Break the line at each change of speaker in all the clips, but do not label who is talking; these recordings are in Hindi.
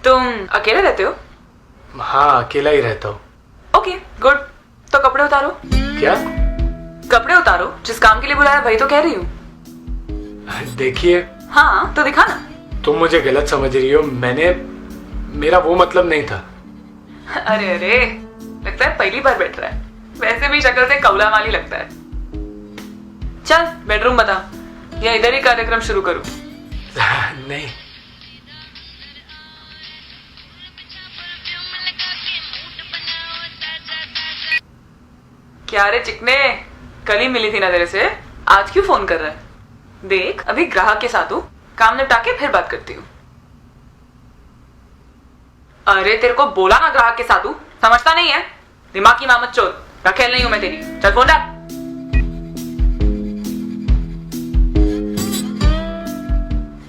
तुम अकेले रहते हो?
हाँ, अकेला ही रहता हूँ।
Okay good. तो कपड़े उतारो।
क्या?
कपड़े उतारो, जिस काम के लिए बुलाया वही तो कह रही हूँ।
देखिए,
हाँ तो दिखा ना।
तुम मुझे गलत समझ रही हो। मेरा वो मतलब नहीं था।
अरे अरे, लगता है पहली बार बैठ रहा है। वैसे भी शक्ल से कौला माली लगता है। चल बेडरूम बता, या इधर ही कार्यक्रम शुरू करूं?
नहीं।
क्या रे चिकने, कल ही मिली थी ना तेरे से, आज क्यों फोन कर रहा है? देख अभी ग्राहक के साथ हूँ, काम निपटा के फिर बात करती हूँ। अरे तेरे को बोला ना ग्राहक के साथ हूँ, समझता नहीं है? दिमाग की मामत चोर, रखेल नहीं हूं मैं तेरी। चल फोन रख।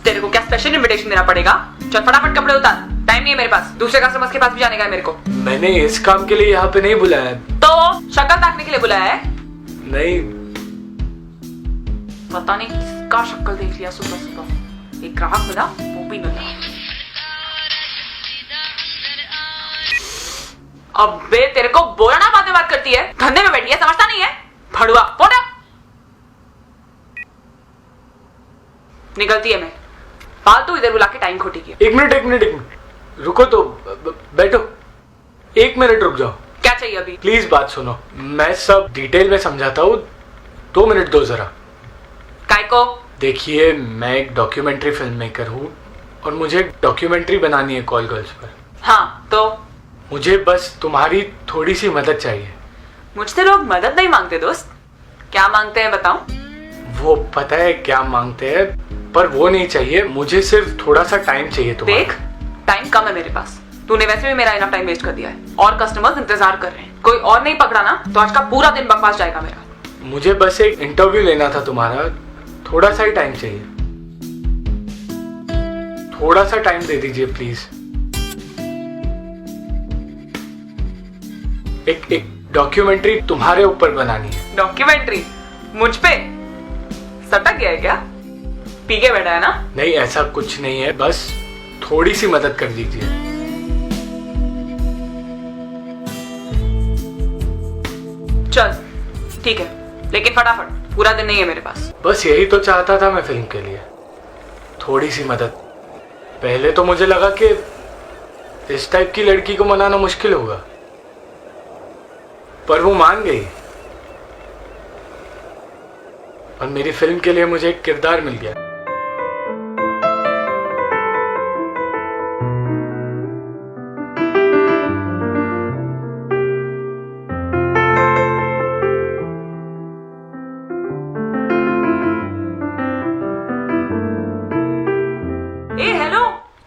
तेरे को क्या स्पेशल इनविटेशन देना पड़ेगा? चल फटाफट कपड़े उतार, टाइम नहीं है मेरे पास, दूसरे कस्टमर्स के पास भी जाने का है मेरे को।
मैंने इस काम के लिए यहाँ पे नहीं बुलाया।
तो शक्ल ताकने के लिए बुलाया है?
नहीं।
पता नहीं किसका शक्ल देख लिया सुबह सुबह। एक ग्राहक मिला, वो भी मिला। अबे तेरे को बोला ना, बाद में बात करती है, धंधे में बैठी है, समझता नहीं है? भड़ुआ फोन रख। निकलती है मैं, फालतू इधर बुला के टाइम खोटी किया।
एक मिनट रुको तो, बैठो। 1 मिनट रुक जाओ।
क्या चाहिए अभी?
प्लीज बात सुनो, मैं सब डिटेल में समझाता हूँ। 2 मिनट दो जरा।
काय को?
देखिए, मैं एक डॉक्यूमेंट्री फिल्म मेकर हूँ और मुझे एक डॉक्यूमेंट्री बनानी है कॉल गर्ल्स पर।
हाँ तो?
मुझे बस तुम्हारी थोड़ी सी मदद चाहिए।
मुझसे लोग मदद नहीं मांगते दोस्त। क्या मांगते हैं बताऊं?
वो पता है क्या मांगते हैं, पर वो नहीं चाहिए। मुझे सिर्फ थोड़ा सा टाइम चाहिए तुम्हारा।
देख, टाइम कम है मेरे पास। तूने वैसे भी मेरा इनफ टाइम वेस्ट कर दिया है और कस्टमर्स इंतजार कर रहे हैं। कोई और नहीं पकड़ा ना तो आज का पूरा दिन बकवास जाएगा मेरा।
मुझे बस एक इंटरव्यू लेना था तुम्हारा, थोड़ा सा ही टाइम चाहिए। थोड़ा सा टाइम दे दीजिए प्लीज। एक डॉक्यूमेंट्री तुम्हारे ऊपर बनानी है।
डॉक्यूमेंट्री मुझ पे? सटक गया है क्या? पी के बैठा है ना?
नहीं, ऐसा कुछ नहीं है, बस थोड़ी सी मदद कर दीजिए।
चल ठीक है, लेकिन फटाफट, पूरा दिन नहीं है मेरे पास।
बस यही तो चाहता था मैं फिल्म के लिए, थोड़ी सी मदद। पहले तो मुझे लगा कि इस टाइप की लड़की को मनाना मुश्किल होगा, पर वो मान गई और मेरी फिल्म के लिए मुझे एक किरदार मिल गया।
ए हेलो,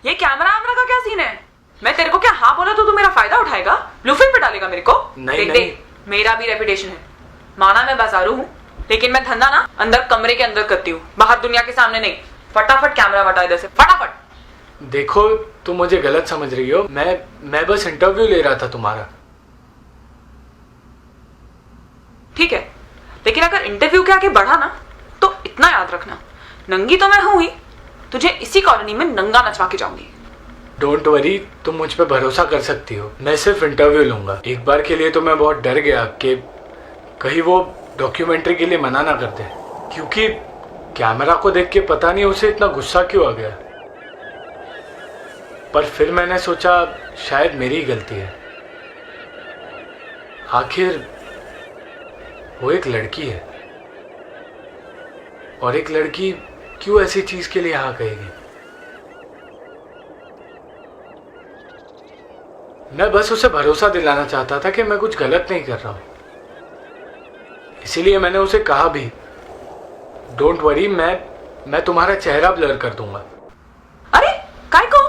ये कैमरा का क्या सीन है? मैं तेरे को क्या हाँ बोला तो तू मेरा फायदा उठाएगा? ब्लू फिल्म पे डालेगा मेरे को?
नहीं,
देख देख, मेरा भी रेपुटेशन है। माना मैं बाजारू हूँ, लेकिन मैं धंधा ना अंदर कमरे के अंदर करती हूँ, बाहर दुनिया के सामने नहीं। फटाफट कैमरा हटा इधर से, फटाफट।
देखो, तुम मुझे गलत समझ रही हो। मैं बस इंटरव्यू ले रहा था तुम्हारा।
ठीक है, लेकिन अगर इंटरव्यू के आगे बढ़ा ना तो इतना याद रखना, नंगी तो मैं हूं ही, तुझे इसी कॉलोनी में नंगा नचवा के जाऊंगी।
डोंट वरी, तुम मुझ पे भरोसा कर सकती हो। मैं सिर्फ इंटरव्यू लूंगा। एक बार के लिए तो मैं बहुत डर गया कि कहीं वो डॉक्यूमेंट्री के लिए मना ना कर दे, क्योंकि कैमरा को देख के पता नहीं उसे इतना गुस्सा क्यों आ गया। पर फिर मैंने सोचा शायद मेरी ही गलती है। आखिर वो एक लड़की है, और एक लड़की क्यों ऐसी चीज के लिए हाँ कहेगी। मैं बस उसे भरोसा दिलाना चाहता था कि मैं कुछ गलत नहीं कर रहा हूं। इसीलिए मैंने उसे कहा भी, डोंट वरी, मैं तुम्हारा चेहरा ब्लर कर दूंगा।
अरे काय को?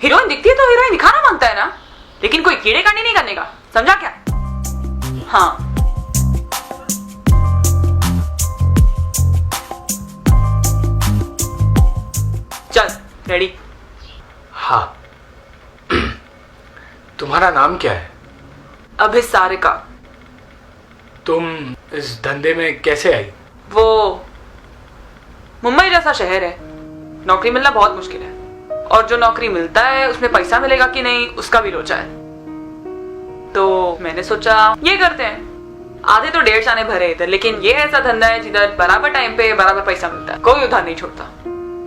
हीरोइन दिखती है तो हीरोइन दिखाना मांगता है ना, लेकिन कोई कीड़े कांडे नहीं करने का, समझा क्या? हाँ चल रेडी।
हाँ। तुम्हारा नाम क्या है?
अभिसारिका।
तुम इस धंधे में कैसे आई?
वो मुंबई जैसा शहर है, नौकरी मिलना बहुत मुश्किल है, और जो नौकरी मिलता है उसमें पैसा मिलेगा कि नहीं उसका भी लोचा है। तो मैंने सोचा ये करते हैं। आधे तो 1.5 आने भरे इधर, लेकिन ये ऐसा धंधा है जिधर बराबर टाइम पे बराबर पैसा मिलता है, कोई उधार नहीं छोड़ता।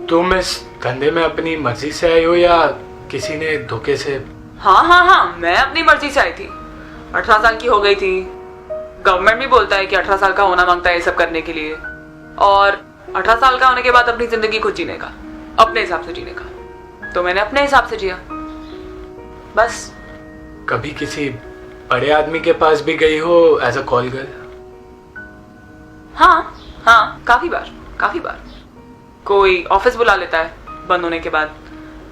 तुम इस धंधे में अपनी मर्जी से आई हो या किसी ने धोखे से?
हाँ, मैं अपनी मर्जी से आई थी। 18 साल की हो गई थी। गवर्नमेंट भी बोलता है कि 18 साल का होना मांगता है ये सब करने के लिए, और 18 साल का होने के बाद अपनी जिंदगी खुद जीने का, अपने हिसाब से जीने का। तो मैंने अपने हिसाब से जिया, बस।
कभी किसी बड़े आदमी के पास भी गई हो एज अ कॉल गर्ल?
हाँ, काफी बार। कोई ऑफिस बुला लेता है बंद होने के बाद,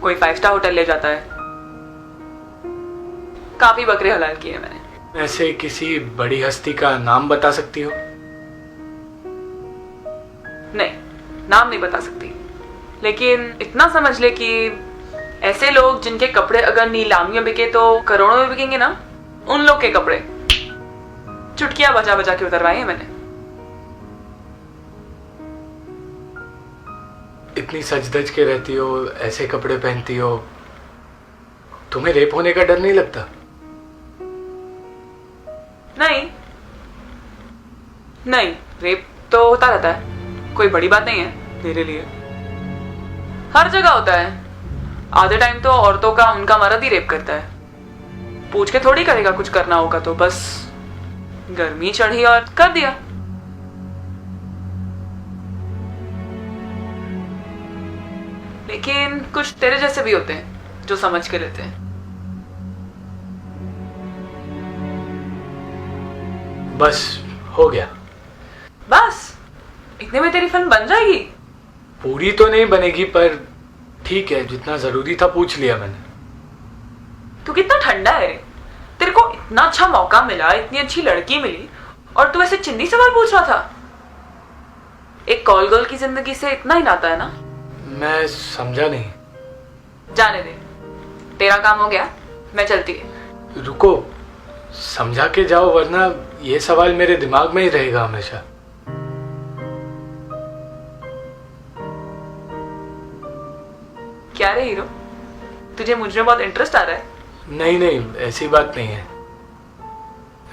कोई 5 स्टार होटल ले जाता है। काफी बकरे हलाल किए मैंने।
ऐसे किसी बड़ी हस्ती का नाम बता सकती हो?
नहीं, नाम नहीं बता सकती, लेकिन इतना समझ ले कि ऐसे लोग जिनके कपड़े अगर नीलामी में बिके तो करोड़ों में बिकेंगे ना, उन लोग के कपड़े चुटकियां बजा बजा के उतरवाए हैं मैंने।
इतनी सज धज के रहती हो, ऐसे कपड़े पहनती हो, तुम्हें रेप होने का डर नहीं लगता?
नहीं, रेप तो होता रहता है, कोई बड़ी बात नहीं है मेरे लिए। हर जगह होता है। आधे टाइम तो औरतों का उनका मर्द ही रेप करता है। पूछ के थोड़ी करेगा कुछ करना होगा तो, बस गर्मी चढ़ी और कर दिया। लेकिन कुछ तेरे जैसे भी होते हैं जो समझ के लेते हैं।
बस हो गया।
बस इतने में तेरी फिल्म बन जाएगी?
पूरी तो नहीं बनेगी, पर ठीक है, जितना जरूरी था पूछ लिया मैंने।
तू कितना ठंडा है रे। तेरे को इतना अच्छा मौका मिला, इतनी अच्छी लड़की मिली, और तू ऐसे चिंदी सवाल पूछ रहा था। एक कॉल गर्ल की जिंदगी से इतना ही नाता है ना।
मैं समझा नहीं।
जाने दे, तेरा काम हो गया, मैं चलती है।
रुको, समझा के जाओ, वरना ये सवाल मेरे दिमाग में ही रहेगा हमेशा।
क्या रे हीरो, तुझे मुझ में बहुत इंटरेस्ट आ रहा है?
नहीं, ऐसी बात नहीं है,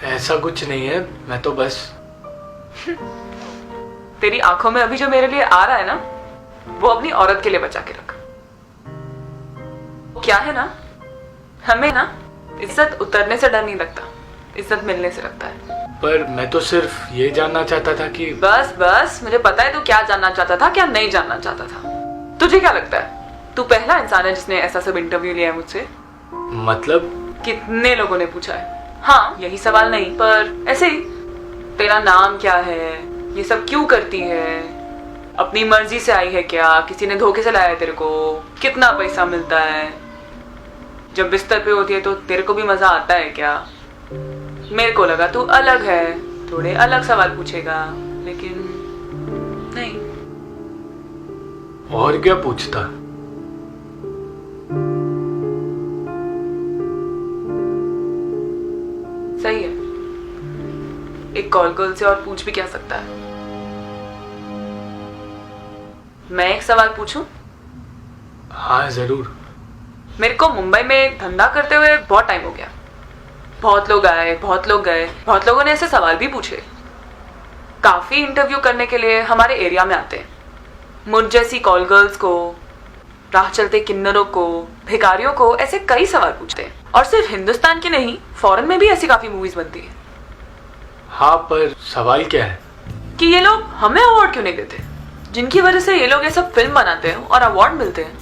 ऐसा कुछ नहीं है। मैं तो बस
तेरी आंखों में अभी जो मेरे लिए आ रहा है ना, वो अपनी औरत के लिए बचा के रख। क्या है ना, हमें ना इज्जत उतरने से डर नहीं लगता, इज्जत मिलने से लगता है।
पर मैं तो सिर्फ ये जानना चाहता था कि
बस मुझे पता है तू क्या जानना चाहता था, क्या नहीं जानना चाहता था। तुझे क्या लगता है तू पहला इंसान है जिसने ऐसा सब इंटरव्यू लिया है मुझसे?
मतलब
कितने लोगों ने पूछा है। हाँ, यही सवाल नहीं, पर ऐसे ही, तेरा नाम क्या है, ये सब क्यों करती है, अपनी मर्जी से आई है क्या, किसी ने धोखे से लाया है तेरे को, कितना पैसा मिलता है, जब बिस्तर पे होती है तो तेरे को भी मजा आता है क्या। मेरे को लगा तू अलग है, थोड़े अलग सवाल पूछेगा, लेकिन नहीं।
और क्या पूछता?
सही है, एक कॉल गर्ल से और पूछ भी क्या सकता है। मैं एक सवाल पूछूं?
हाँ जरूर।
मेरे को मुंबई में धंधा करते हुए बहुत टाइम हो गया। बहुत लोग आए, बहुत लोग गए, बहुत लोगों ने ऐसे सवाल भी पूछे। काफी इंटरव्यू करने के लिए हमारे एरिया में आते हैं। मुझ जैसी कॉल गर्ल्स को, राह चलते किन्नरों को, भिखारियों को, ऐसे कई सवाल पूछते हैं। और सिर्फ हिंदुस्तान की नहीं, फॉरेन में भी ऐसी काफी मूवीज बनती है।
हाँ, पर सवाल क्या है
कि ये लोग हमें अवार्ड क्यों नहीं देते, जिनकी वजह से ये लोग ये सब फिल्म बनाते हैं और अवार्ड मिलते हैं,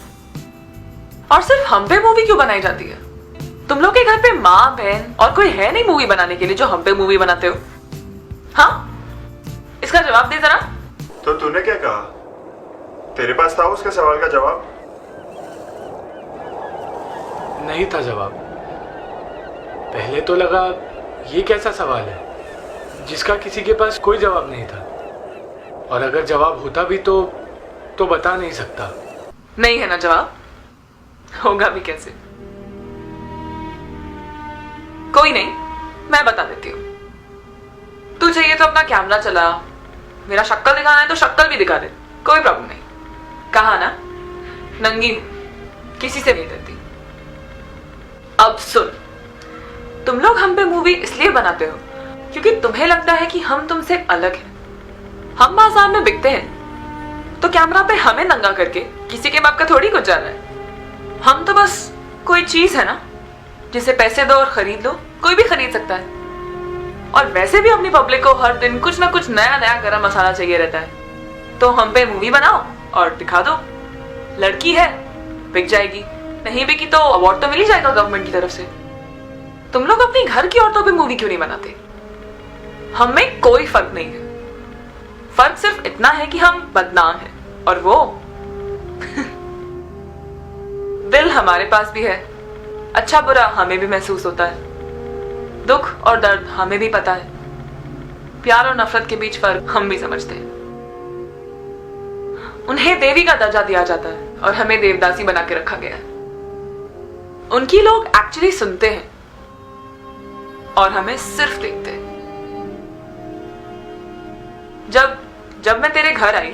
और सिर्फ हम पे मूवी क्यों बनाई जाती है। तुम लोग के घर पे माँ बहन और कोई है नहीं मूवी बनाने के लिए जो हम पे मूवी बनाते हो? हाँ, इसका जवाब दे जरा।
तो तूने क्या कहा? तेरे पास था उसके सवाल का जवाब?
नहीं था जवाब। पहले तो लगा ये कैसा सवाल है जिसका किसी के पास कोई जवाब नहीं था, और अगर जवाब होता भी तो बता नहीं सकता।
नहीं है ना जवाब, होगा भी कैसे। कोई नहीं, मैं बता देती हूँ। तू चाहिए तो अपना कैमरा चला, मेरा शक्ल दिखाना है तो शक्ल भी दिखा दे, कोई प्रॉब्लम नहीं। कहा ना, नंगी हूं, किसी से नहीं डरती। अब सुन, तुम लोग हम पे मूवी इसलिए बनाते हो क्योंकि तुम्हें लगता है कि हम तुमसे अलग हैं। हम बाजार में बिकते हैं तो कैमरा पे हमें नंगा करके किसी के बाप का थोड़ी कुछ जाना है। हम तो बस कोई चीज है ना जिसे पैसे दो और खरीद लो, कोई भी खरीद सकता है। और वैसे भी अपनी पब्लिक को हर दिन कुछ ना कुछ नया नया गरम मसाला चाहिए रहता है, तो हम पे मूवी बनाओ और दिखा दो। लड़की है, बिक जाएगी, नहीं बिकी तो अवार्ड तो मिल ही जाएगा गवर्नमेंट की तरफ से। तुम लोग अपनी घर की औरतों पे मूवी क्यों नहीं बनाते? हम में कोई फर्क नहीं है, फर्क सिर्फ इतना है कि हम बदनाम हैं और वो दिल हमारे पास भी है, अच्छा बुरा हमें भी महसूस होता है, दुख और दर्द हमें भी पता है, प्यार और नफरत के बीच फर्क हम भी समझते हैं। उन्हें देवी का दर्जा दिया जाता है और हमें देवदासी बना के रखा गया है। उनकी लोग एक्चुअली सुनते हैं और हमें सिर्फ देखते हैं। जब मैं तेरे घर आई,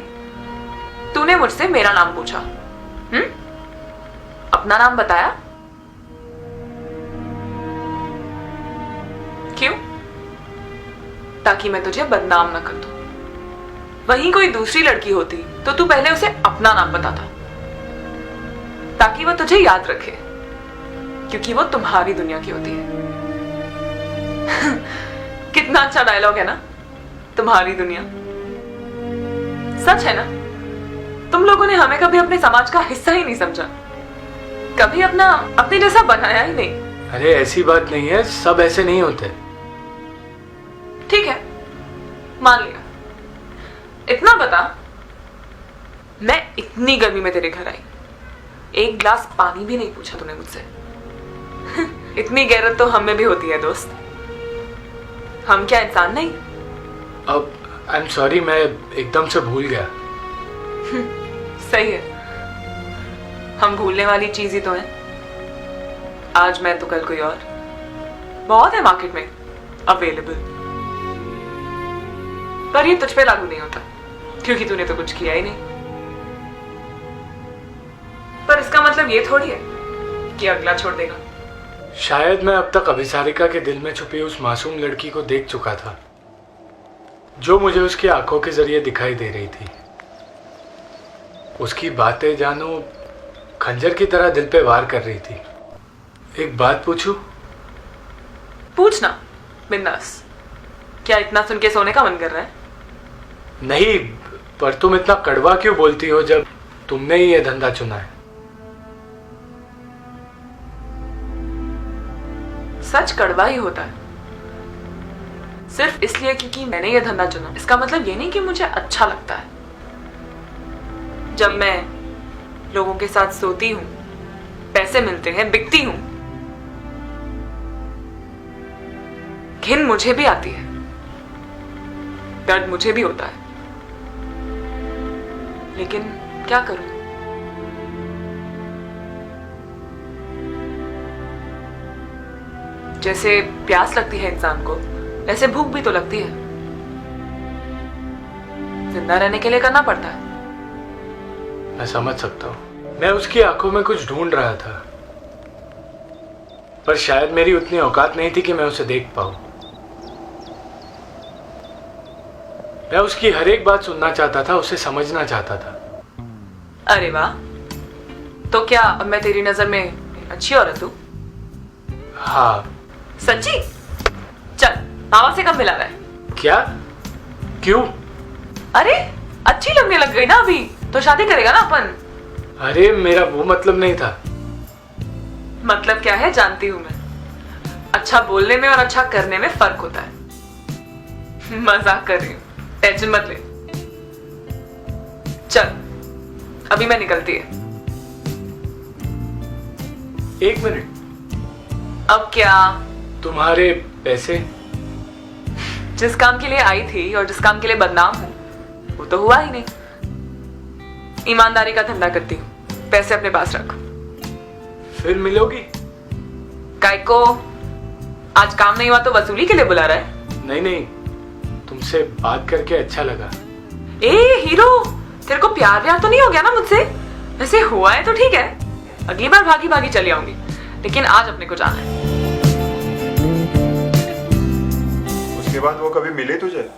तूने मुझसे मेरा नाम पूछा, अपना नाम बताया? क्यों? ताकि मैं तुझे बदनाम न कर दूं। वहीं कोई दूसरी लड़की होती तो तू पहले उसे अपना नाम बताता, ताकि वो तुझे याद रखे, क्योंकि वो तुम्हारी दुनिया की होती है। कितना अच्छा डायलॉग है ना, तुम्हारी दुनिया। सच है ना, तुम लोगों ने हमें कभी अपने समाज का हिस्सा ही नहीं समझा, कभी अपने जैसा बनाया ही नहीं।
अरे ऐसी बात नहीं है, सब ऐसे नहीं होते।
ठीक है, मान लिया। इतना बता, मैं इतनी गर्मी में तेरे घर आई, एक गिलास पानी भी नहीं पूछा तूने मुझसे। इतनी गैरत तो हम में भी होती है दोस्त। हम क्या इंसान नहीं?
अब आई एम सॉरी, मैं एकदम से भूल गया।
सही है, हम भूलने वाली चीज ही तो है। आज मैं तो कल कोई और। बहुत है मार्केट में अवेलेबल, पर ये तुझ पे लागू नहीं होता क्योंकि तूने तो कुछ किया ही नहीं। पर इसका मतलब ये थोड़ी है कि अगला छोड़ देगा।
शायद मैं अब तक अभिसारिका के दिल में छुपी उस मासूम लड़की को देख चुका था, जो मुझे उसकी आंखों के जरिए दिखाई दे रही थी। उसकी बातें जानो खंजर की तरह दिल पे वार कर रही थी। एक बात पूछूं?
पूछना बिंदास। क्या इतना सुन के सोने का मन कर रहा है?
नहीं, पर तुम इतना कड़वा क्यों बोलती हो जब तुमने ही ये धंधा चुना है?
सच कड़वा ही होता है, सिर्फ इसलिए क्योंकि मैंने ये धंधा चुना। इसका मतलब ये नहीं कि मुझे अच्छा लगता है। जब मैं लोगों के साथ सोती हूं, पैसे मिलते हैं, बिकती हूं, घिन मुझे भी आती है, दर्द मुझे भी होता है, लेकिन क्या करूं? जैसे प्यास लगती है इंसान को, ऐसे भूख भी तो लगती है। जिंदा रहने के लिए करना पड़ता है।
मैं समझ सकता हूँ। मैं उसकी आंखों में कुछ ढूंढ रहा था, पर शायद मेरी उतनी औकात नहीं थी कि मैं उसे देख पाऊं। मैं उसकी हर एक बात सुनना चाहता था, उसे समझना चाहता था।
अरे वाह, तो क्या अब मैं तेरी नजर में अच्छी औरत हूँ?
हाँ।
सच्ची? चल, मामा से कब मिला रहा है?
क्या? क्यों?
अरे अच्छी लगने लग गई ना अभी, तो शादी करेगा ना अपन?
अरे मेरा वो मतलब नहीं था।
मतलब क्या है जानती हूँ मैं। अच्छा बोलने में और अच्छा करने में फर्क होता है। मजाक कर रही हूँ, टेंशन मत ले। चल अभी मैं निकलती है।
एक मिनट।
अब क्या?
तुम्हारे पैसे?
जिस काम के लिए आई थी और जिस काम के लिए बदनाम हूं, वो तो हुआ ही नहीं। ईमानदारी का धंधा करती हूँ, पैसे अपने पास रख।
फिर मिलोगी?
काय को? आज काम नहीं हुआ तो वसूली के लिए बुला रहा है?
नहीं नहीं, तुमसे बात करके अच्छा लगा।
ए हीरो, तेरे को प्यार व्यार तो नहीं हो गया ना मुझसे? वैसे हुआ है तो ठीक है, अगली बार भागी भागी चली आऊंगी, लेकिन आज अपने को जाना है।
उसके बाद वो कभी मिली तुझे?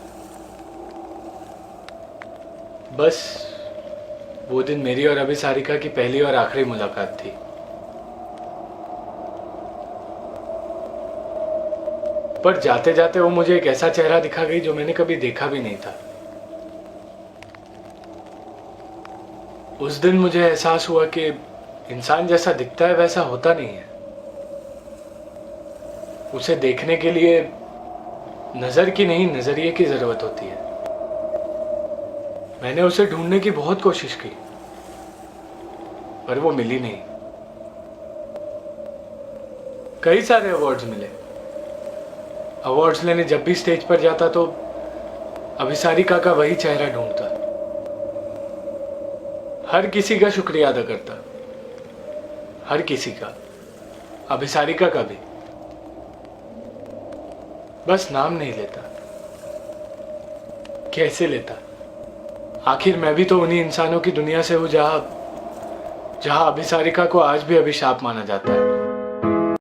बस वो दिन मेरी और अभिसारिका की पहली और आखिरी मुलाकात थी। पर जाते जाते वो मुझे एक ऐसा चेहरा दिखा गई जो मैंने कभी देखा भी नहीं था। उस दिन मुझे एहसास हुआ कि इंसान जैसा दिखता है वैसा होता नहीं है। उसे देखने के लिए नजर की नहीं, नजरिए की जरूरत होती है। मैंने उसे ढूंढने की बहुत कोशिश की, पर वो मिली नहीं। कई सारे अवार्ड्स मिले। अवार्ड्स लेने जब भी स्टेज पर जाता तो अभिसारिका का वही चेहरा ढूंढता, हर किसी का शुक्रिया अदा करता, हर किसी का, अभिसारिका का भी। बस नाम नहीं लेता। कैसे लेता? आखिर मैं भी तो उन्हीं इंसानों की दुनिया से हूं जहां अभिसारिका को आज भी अभिशाप माना जाता है।